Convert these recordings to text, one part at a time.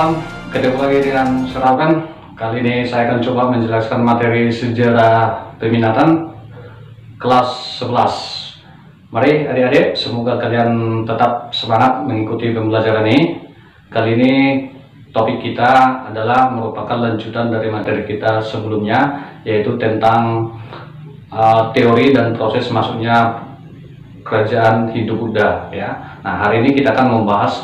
salam, ketemu lagi dengan Serawan. Kali ini saya akan coba menjelaskan materi sejarah peminatan kelas 11. Mari adik-adik, semoga kalian tetap semangat mengikuti pembelajaran ini. Kali ini topik kita adalah merupakan lanjutan dari materi kita sebelumnya, yaitu tentang teori dan proses masuknya kerajaan Hindu-Buddha ya. Nah, hari ini kita akan membahas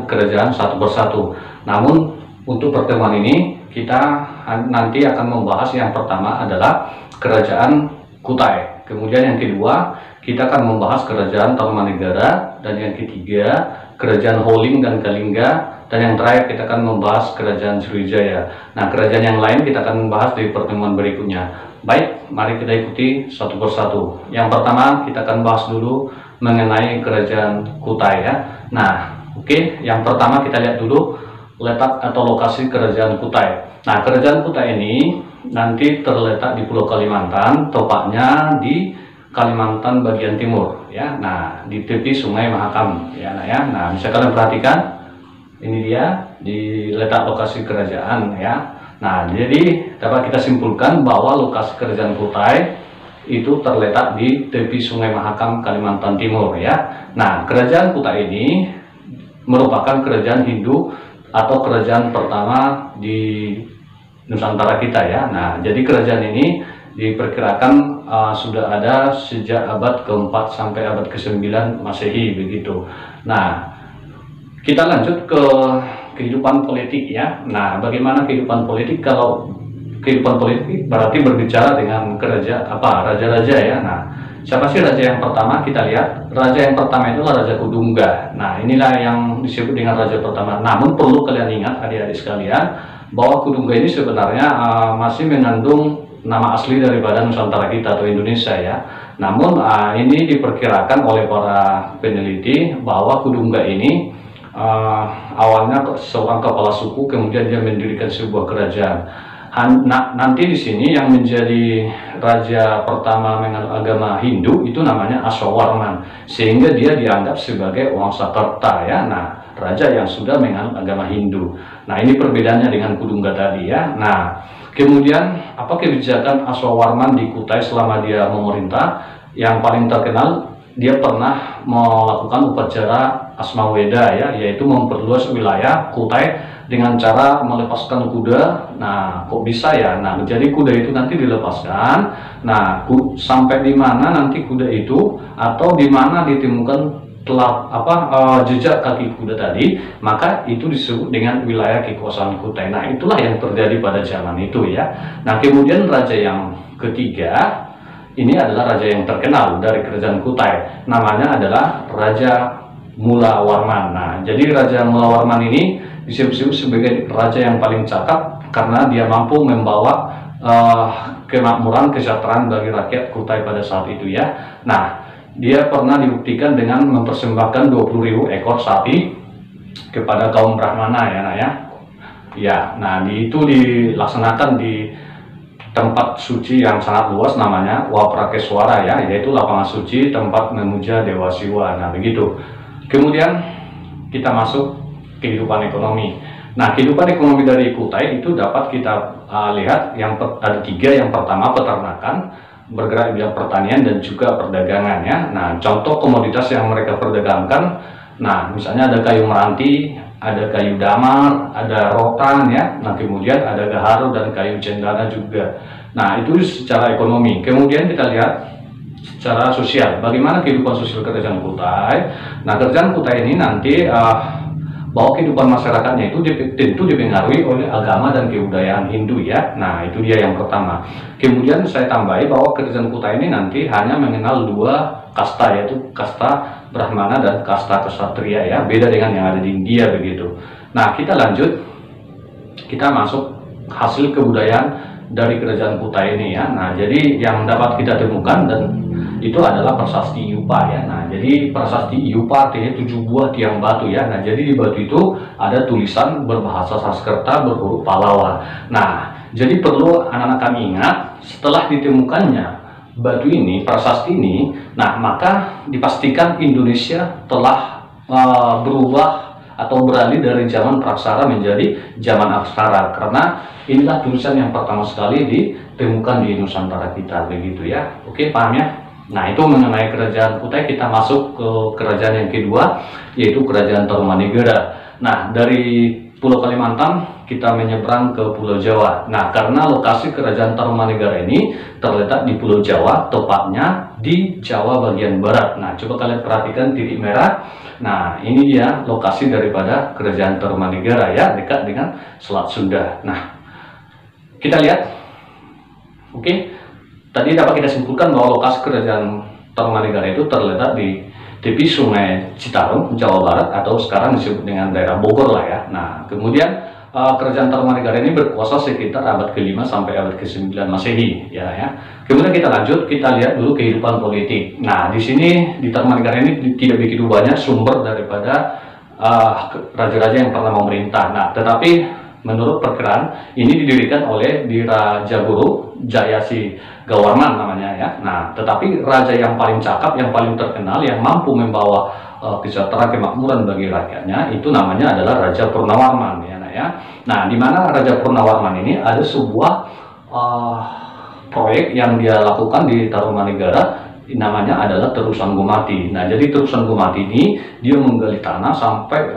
kerajaan satu persatu. Namun untuk pertemuan ini kita nanti akan membahas yang pertama adalah kerajaan Kutai. Kemudian yang kedua kita akan membahas kerajaan Tarumanegara, dan yang ketiga kerajaan Holling dan Kalingga, dan yang terakhir kita akan membahas kerajaan Sriwijaya. Nah, kerajaan yang lain kita akan membahas di pertemuan berikutnya. Baik, mari kita ikuti satu persatu. Yang pertama kita akan bahas dulu mengenai kerajaan Kutai ya. Nah, oke, yang pertama kita lihat dulu letak atau lokasi kerajaan Kutai. Nah, kerajaan Kutai ini nanti terletak di Pulau Kalimantan, tepatnya di Kalimantan bagian timur ya. Nah, di tepi Sungai Mahakam ya. Nah, bisa kalian perhatikan, ini dia di letak lokasi kerajaan ya. Nah, jadi dapat kita simpulkan bahwa lokasi kerajaan Kutai itu terletak di tepi Sungai Mahakam, Kalimantan Timur ya. Nah, kerajaan Kutai ini merupakan kerajaan Hindu atau kerajaan pertama di Nusantara kita ya. Nah, jadi kerajaan ini diperkirakan sudah ada sejak abad ke-4 sampai abad ke-9 Masehi begitu. Nah, kita lanjut ke kehidupan politik ya. Nah, bagaimana kehidupan politik? Kalau kehidupan politik berarti berbicara dengan raja-raja ya. Nah, siapa sih raja yang pertama? Kita lihat raja yang pertama itu adalah Raja Kudungga. Nah, inilah yang disebut dengan raja pertama. Namun perlu kalian ingat adik-adik sekalian bahwa Kudungga ini sebenarnya masih mengandung nama asli daripada Nusantara kita atau Indonesia ya. Namun ini diperkirakan oleh para peneliti bahwa Kudungga ini awalnya seorang kepala suku, kemudian dia mendirikan sebuah kerajaan. Nanti di sini yang menjadi raja pertama menganut agama Hindu itu namanya Aswawarman, sehingga dia dianggap sebagai Wangsakerta ya. Nah, raja yang sudah menganut agama Hindu. Nah, ini perbedaannya dengan Kudungga tadi ya. Nah, kemudian apa kebijakan Aswawarman di Kutai selama dia memerintah? Yang paling terkenal, dia pernah melakukan upacara Asmaweda ya, yaitu memperluas wilayah Kutai dengan cara melepaskan kuda. Nah, kok bisa ya? Nah, jadi kuda itu nanti dilepaskan. Nah, sampai di mana nanti kuda itu, atau di mana ditemukan jejak kaki kuda tadi, maka itu disebut dengan wilayah kekuasaan Kutai. Nah, itulah yang terjadi pada zaman itu ya. Nah, kemudian raja yang ketiga ini adalah raja yang terkenal dari kerajaan Kutai. Namanya adalah Raja Mulawarman. Nah, jadi Raja Mulawarman ini disebut sebagai raja yang paling cakap karena dia mampu membawa kemakmuran, kesejahteraan bagi rakyat Kutai pada saat itu ya. Nah, dia pernah dibuktikan dengan mempersembahkan 20.000 ekor sapi kepada kaum Brahmana ya. Nah, ya, nah itu dilaksanakan di tempat suci yang sangat luas namanya Waprakeswara ya, yaitu lapangan suci tempat memuja Dewa Siwa. Nah, begitu. Kemudian kita masuk kehidupan ekonomi. Nah, kehidupan ekonomi dari Kutai itu dapat kita lihat ada tiga. Yang pertama peternakan, bergerak di bidang pertanian dan juga perdagangan ya. Nah, contoh komoditas yang mereka perdagangkan, nah misalnya ada kayu meranti, ada kayu damar, ada rotan ya. Nah, kemudian ada gaharu dan kayu cendana juga. Nah, itu secara ekonomi. Kemudian kita lihat secara sosial, bagaimana kehidupan sosial kerajaan Kutai. Nah, kerajaan Kutai ini nanti bahwa kehidupan masyarakatnya itu tentu dipengaruhi oleh agama dan kebudayaan Hindu ya. Nah, itu dia yang pertama. Kemudian saya tambahi bahwa kerajaan Kutai ini nanti hanya mengenal dua kasta, yaitu kasta Brahmana dan kasta Ksatria ya, beda dengan yang ada di India begitu. Nah, kita lanjut, kita masuk hasil kebudayaan dari kerajaan Kutai ini ya. Nah, jadi yang dapat kita temukan dan itu adalah prasasti Yupa ya. Nah, jadi prasasti Yupa artinya 7 buah tiang batu ya. Nah, jadi di batu itu ada tulisan berbahasa Sanskerta berhuruf Pallawa. Nah, jadi perlu anak-anak kami ingat, setelah ditemukannya batu ini, prasasti ini, nah maka dipastikan Indonesia telah berubah atau beralih dari zaman praksara menjadi zaman aksara, karena inilah tulisan yang pertama sekali ditemukan di Nusantara kita, begitu ya. Oke, paham ya? Nah, itu mengenai kerajaan Kutai. Kita masuk ke kerajaan yang kedua, yaitu kerajaan Tarumanegara. Nah, dari Pulau Kalimantan kita menyeberang ke Pulau Jawa. Nah, karena lokasi kerajaan Tarumanegara ini terletak di Pulau Jawa, tepatnya di Jawa bagian barat. Nah, coba kalian perhatikan titik merah. Nah, ini dia lokasi daripada kerajaan Tarumanegara ya, dekat dengan Selat Sunda. Nah, kita lihat. Oke, tadi dapat kita simpulkan bahwa lokasi kerajaan Tarumanegara itu terletak di tepi Sungai Citarum, Jawa Barat, atau sekarang disebut dengan daerah Bogor lah ya. Nah, kemudian kerajaan Tarumanegara ini berkuasa sekitar abad ke-5 sampai abad ke-9 Masehi ya. Kemudian kita lanjut, kita lihat dulu kehidupan politik. Nah, di sini di Tarumanegara ini tidak begitu banyak sumber daripada raja-raja yang pernah memerintah. Nah, tetapi menurut perkiraan ini didirikan oleh Dirajaguru Jayasi Gawarman namanya ya. Nah, tetapi raja yang paling cakap, yang paling terkenal, yang mampu membawa kesejahteraan kemakmuran bagi rakyatnya, itu namanya adalah Raja Purnawarman ya. Nah, di mana Raja Purnawarman ini ada sebuah proyek yang dia lakukan di Tarumanegara, namanya adalah Terusan Gumati. Nah, jadi Terusan Gumati ini dia menggali tanah sampai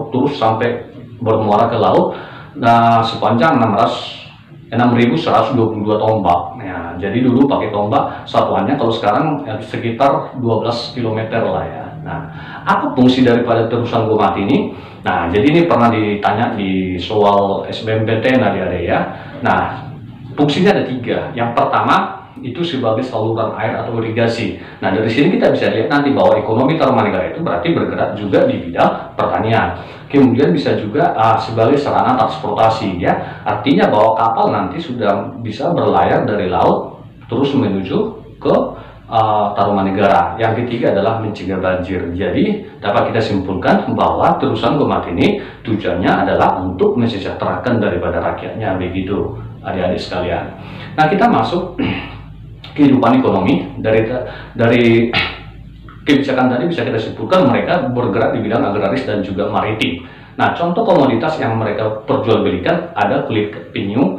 terus sampai bermuara ke laut. Nah, sepanjang 6.122 tombak. Ya, jadi dulu pakai tombak satuannya, kalau sekarang ya, sekitar 12 km lah ya. Nah, apa fungsi daripada Terusan Gumati ini? Nah, jadi ini pernah ditanya di soal SBMPTN adik-adik ya. Nah, fungsinya ada 3. Yang pertama itu sebagai saluran air atau irigasi. Nah, dari sini kita bisa lihat nanti bahwa ekonomi Tarumanegara itu berarti bergerak juga di bidang pertanian. Kemudian bisa juga sebagai sarana transportasi ya. Artinya bahwa kapal nanti sudah bisa berlayar dari laut terus menuju ke Tarumanegara. Yang ketiga adalah mencegah banjir. Jadi dapat kita simpulkan bahwa Terusan Gumati ini tujuannya adalah untuk mensejahterakan daripada rakyatnya, begitu adik-adik sekalian. Nah, kita masuk kehidupan ekonomi. Dari kebijakan tadi bisa kita simpulkan mereka bergerak di bidang agraris dan juga maritim. Nah, contoh komoditas yang mereka perjualbelikan ada kulit penyu,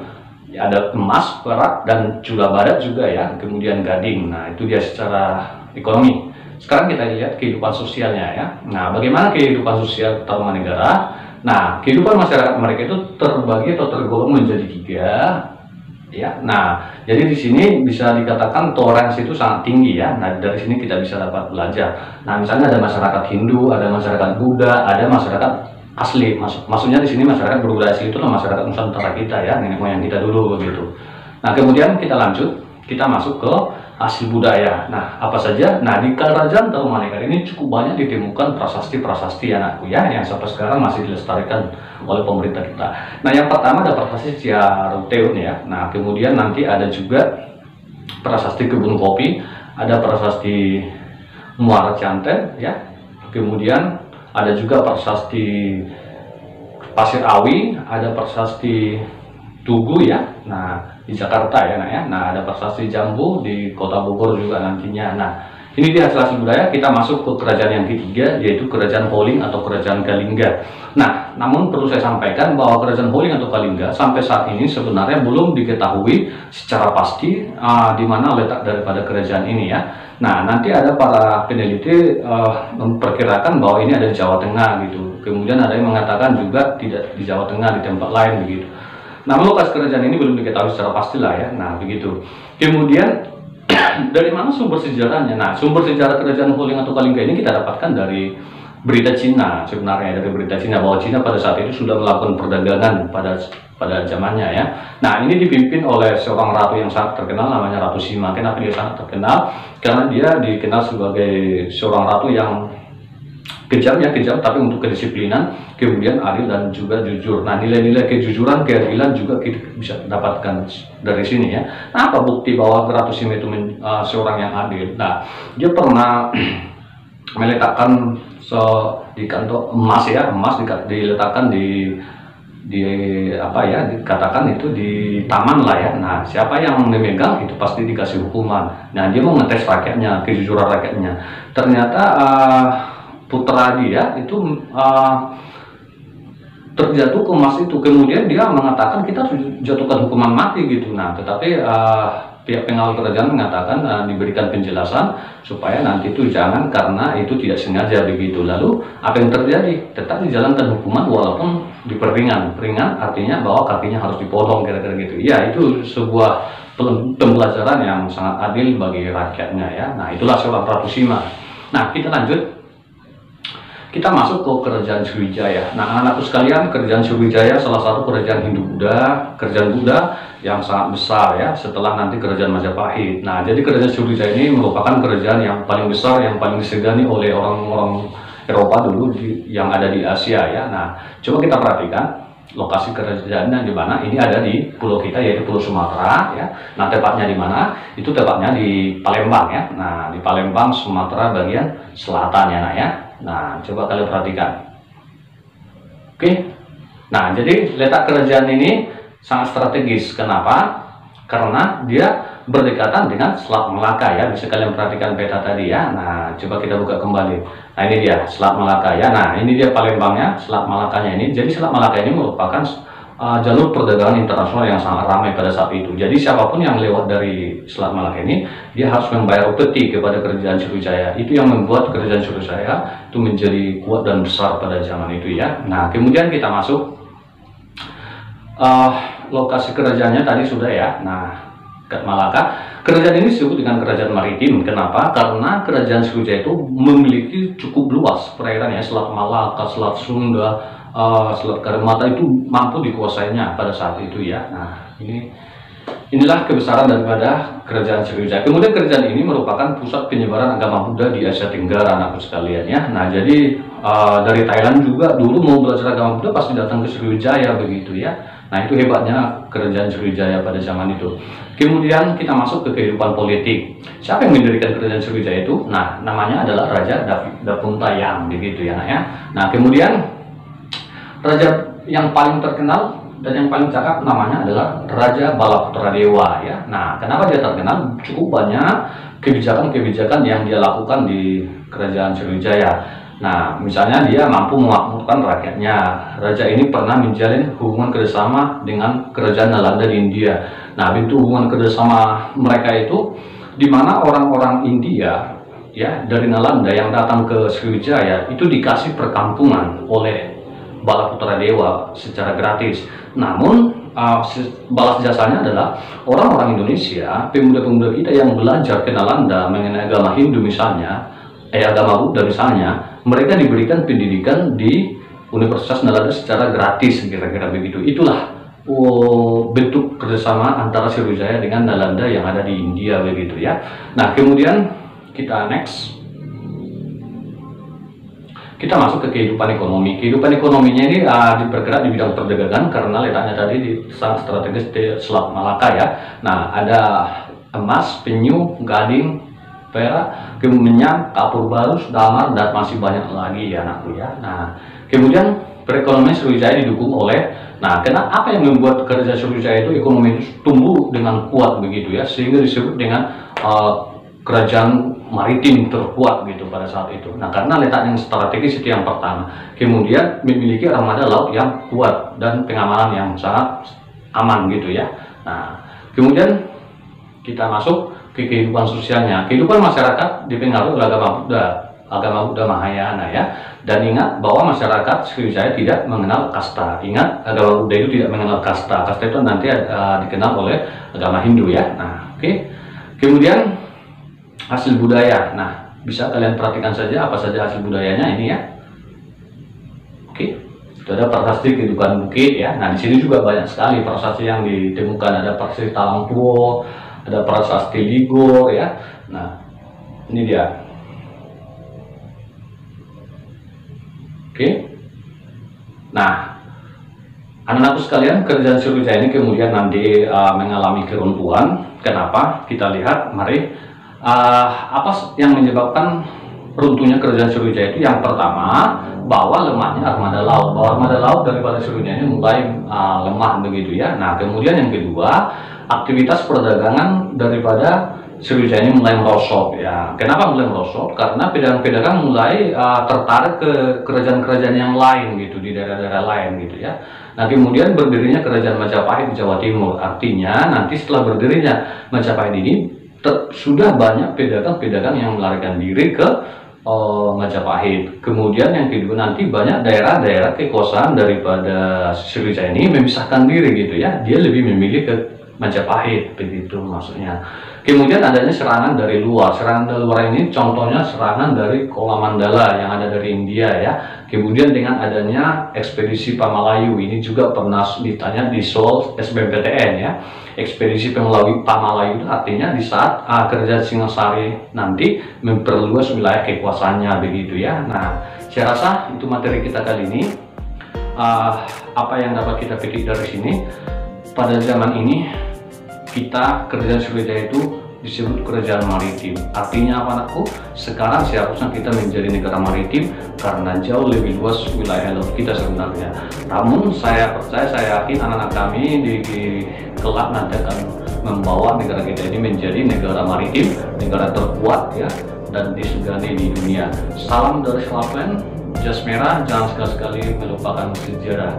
ada emas, perak, dan gula barat juga ya, kemudian gading. Nah, itu dia secara ekonomi. Sekarang kita lihat kehidupan sosialnya ya. Nah, bagaimana kehidupan sosial Tarumanegara? Nah, kehidupan masyarakat mereka itu terbagi atau tergolong menjadi 3 ya. Nah, jadi di sini bisa dikatakan toleransi itu sangat tinggi ya. Nah, dari sini kita bisa dapat belajar. Nah, misalnya ada masyarakat Hindu, ada masyarakat Buddha, ada masyarakat asli. Maksudnya di sini masyarakat berbudaya asli itu masyarakat Nusantara kita ya, nenek moyang kita dulu begitu. Nah, kemudian kita lanjut, kita masuk ke hasil budaya. Nah, apa saja? Nah, di kerajaan Tarumanegara ini cukup banyak ditemukan prasasti-prasasti anakku ya, yang sampai sekarang masih dilestarikan oleh pemerintah kita. Nah, yang pertama ada prasasti Ciaruteun ya. Nah, kemudian nanti ada juga prasasti Kebun Kopi, ada prasasti Muara Canten ya. Kemudian ada juga prasasti Pasir Awi, ada prasasti Tugu ya. Nah, di Jakarta ya, Nah, ada prasasti Jambu di Kota Bogor juga nantinya. Nah, ini dia hasil budaya. Kita masuk ke kerajaan yang ketiga, yaitu Kerajaan Holling atau Kerajaan Kalingga. Nah, namun perlu saya sampaikan bahwa Kerajaan Holling atau Kalingga sampai saat ini sebenarnya belum diketahui secara pasti di mana letak daripada kerajaan ini ya. Nah, nanti ada para peneliti memperkirakan bahwa ini ada di Jawa Tengah gitu. Kemudian ada yang mengatakan juga tidak di Jawa Tengah, di tempat lain begitu. Namun lokasi kerajaan ini belum diketahui secara pasti lah ya. Nah, begitu. Kemudian dari mana sumber sejarahnya? Nah, sumber sejarah Kerajaan Holling atau Kalingga ini kita dapatkan dari berita Cina sebenarnya, dari berita Cina bahwa Cina pada saat itu sudah melakukan perdagangan pada zamannya ya. Nah, ini dipimpin oleh seorang ratu yang sangat terkenal namanya Ratu Sima. Kenapa dia sangat terkenal? Karena dia dikenal sebagai seorang ratu yang kejam tapi untuk kedisiplinan, kemudian adil dan juga jujur. Nah, nilai-nilai kejujuran, keadilan juga kita bisa dapatkan dari sini ya. Nah, apa bukti bahwa Ratu Sima itu seorang yang adil? Nah, dia pernah meletakkan di kantong emas ya, diletakkan di apa ya, dikatakan itu di taman lah ya. Nah, siapa yang memegang itu pasti dikasih hukuman. Nah, dia mau ngetes rakyatnya, kejujuran rakyatnya. Ternyata putra dia itu terjatuh ke emas itu. Kemudian dia mengatakan kita harus jatuhkan hukuman mati gitu. Nah, tetapi pihak pengawal kerajaan mengatakan diberikan penjelasan supaya nanti itu jangan, karena itu tidak sengaja begitu. Lalu apa yang terjadi? Tetap dijalankan hukuman walaupun diperingan. Peringan artinya bahwa kakinya harus dipotong kira-kira gitu. Ya, itu sebuah pembelajaran yang sangat adil bagi rakyatnya ya. Nah, itulah seorang Ratu Sima. Nah, kita lanjut. Kita masuk ke kerajaan Sriwijaya. Nah, anak-anakku sekalian, kerajaan Sriwijaya salah satu kerajaan Hindu-Buddha, kerajaan Buddha yang sangat besar ya, setelah nanti kerajaan Majapahit. Nah, jadi kerajaan Sriwijaya ini merupakan kerajaan yang paling besar, yang paling disegani oleh orang-orang Eropa dulu yang ada di Asia ya. Nah, coba kita perhatikan lokasi kerajaannya di mana. Ini ada di pulau kita, yaitu Pulau Sumatera ya. Nah, tepatnya di mana? Itu tepatnya di Palembang ya. Nah, di Palembang, Sumatera bagian selatan ya, nak ya. Nah, coba kalian perhatikan. Oke. Nah, jadi letak kerajaan ini sangat strategis. Kenapa? Karena dia berdekatan dengan Selat Melaka ya. Bisa kalian perhatikan peta tadi ya. Nah, coba kita buka kembali. Nah, ini dia Selat Melaka ya. Nah, ini dia Palembangnya, Selat Malakanya ini. Jadi Selat Malaka ini merupakan jalur perdagangan internasional yang sangat ramai pada saat itu. Jadi siapapun yang lewat dari Selat Malaka ini, dia harus membayar upeti kepada kerajaan Sriwijaya. Itu yang membuat kerajaan Sriwijaya itu menjadi kuat dan besar pada zaman itu ya. Nah, kemudian kita masuk lokasi kerajaannya tadi sudah ya. Nah, Malaka, kerajaan ini disebut dengan kerajaan maritim. Kenapa? Karena kerajaan Sriwijaya itu memiliki cukup luas perairan ya. Selat Malaka, Selat Sunda, Selat Karimata itu mampu dikuasainya pada saat itu ya. Nah, inilah kebesaran daripada kerajaan Sriwijaya. Kemudian kerajaan ini merupakan pusat penyebaran agama Buddha di Asia Tenggara, anakku sekalian ya. Nah, jadi dari Thailand juga dulu mau belajar agama Buddha pasti datang ke Sriwijaya begitu ya. Nah, itu hebatnya kerajaan Sriwijaya pada zaman itu. Kemudian kita masuk ke kehidupan politik. Siapa yang mendirikan kerajaan Sriwijaya itu? Nah, namanya adalah Raja Dapuntayang begitu ya, nak ya. Nah, kemudian raja yang paling terkenal dan yang paling cakap namanya adalah Raja Balaputradewa ya. Nah, kenapa dia terkenal? Cukup banyak kebijakan-kebijakan yang dia lakukan di kerajaan Sriwijaya. Nah, misalnya dia mampu memakmurkan rakyatnya. Raja ini pernah menjalin hubungan kerjasama dengan kerajaan Nalanda di India. Nah, bentuk hubungan kerjasama mereka itu di mana orang-orang India ya dari Nalanda yang datang ke Sriwijaya itu dikasih perkampungan oleh Balaputradewa secara gratis. Namun balas jasanya adalah orang-orang Indonesia, pemuda-pemuda kita yang belajar ke Nalanda mengenai agama Hindu misalnya, agama Buddha misalnya, mereka diberikan pendidikan di Universitas Nalanda secara gratis, kira-kira begitu. Itulah bentuk kerjasama antara Sriwijaya dengan Nalanda yang ada di India begitu ya. Nah, kemudian kita next. Kita masuk ke kehidupan ekonomi. Kehidupan ekonominya ini bergerak di bidang perdagangan karena letaknya tadi di sangat strategis di Selat Malaka ya. Nah, ada emas, penyu, gading, perak, kemudian kapur barus, damar, dan masih banyak lagi ya anakku ya. Nah, kemudian perekonomian Sriwijaya didukung oleh, nah, apa yang membuat kerajaan Sriwijaya itu ekonomi itu tumbuh dengan kuat begitu ya, sehingga disebut dengan kerajaan maritim terkuat gitu pada saat itu. Nah, karena letaknya strategis itu yang pertama. Kemudian memiliki armada laut yang kuat dan pengamanan yang sangat aman gitu ya. Nah, kemudian kita masuk ke kehidupan sosialnya. Kehidupan masyarakat dipengaruhi oleh agama Buddha Mahayana ya. Dan ingat bahwa masyarakat Sriwijaya tidak mengenal kasta. Ingat, agama Buddha itu tidak mengenal kasta. Kasta itu nanti dikenal oleh agama Hindu ya. Nah, oke. Kemudian hasil budaya. Nah, bisa kalian perhatikan saja apa saja hasil budayanya ini ya. Oke. Itu ada prasasti kehidupan bukit ya. Nah, di sini juga banyak sekali prasasti yang ditemukan. Ada prasasti Talangpuo, ada prasasti Ligor ya. Nah, ini dia. Oke. Nah, anak-anakku sekalian, kerajaan Sriwijaya ini kemudian nanti mengalami keruntuhan. Kenapa? Kita lihat, mari. Apa yang menyebabkan runtuhnya kerajaan Sriwijaya itu? Yang pertama, bahwa lemahnya armada laut. Bahwa armada laut daripada Sriwijaya ini mulai lemah begitu ya. Nah, kemudian yang kedua, aktivitas perdagangan daripada Sriwijaya ini mulai merosot ya. Kenapa mulai merosot? Karena pedagang-pedagang mulai tertarik ke kerajaan-kerajaan yang lain gitu, di daerah-daerah lain gitu ya. Nah kemudian berdirinya kerajaan Majapahit di Jawa Timur. Artinya nanti setelah berdirinya Majapahit ini sudah banyak pedagang-pedagang yang melarikan diri ke Majapahit. Kemudian yang kedua nanti banyak daerah-daerah kekuasaan daripada Sriwijaya ini memisahkan diri gitu ya. Dia lebih memilih ke Majapahit begitu maksudnya. Kemudian adanya serangan dari luar. Serangan dari luar ini contohnya serangan dari Kolamandala yang ada dari India ya. Kemudian dengan adanya ekspedisi Pamalayu, ini juga pernah ditanya di soal SBMPTN ya. Ekspedisi Pamalayu itu artinya di saat kerajaan Singasari nanti memperluas wilayah kekuasaannya begitu ya. Nah, saya rasa itu materi kita kali ini. Apa yang dapat kita petik dari sini? Pada zaman ini kita kerajaan Sriwijaya itu disebut kerajaan maritim. Artinya apa anakku? Sekarang seharusnya kita menjadi negara maritim karena jauh lebih luas wilayah laut kita sebenarnya. Namun saya percaya, saya yakin anak-anak kami di kelak nanti akan membawa negara kita ini menjadi negara maritim, negara terkuat ya, dan disegani di dunia. Salam dari Slaven, jas merah, jangan sekali-sekali melupakan sejarah.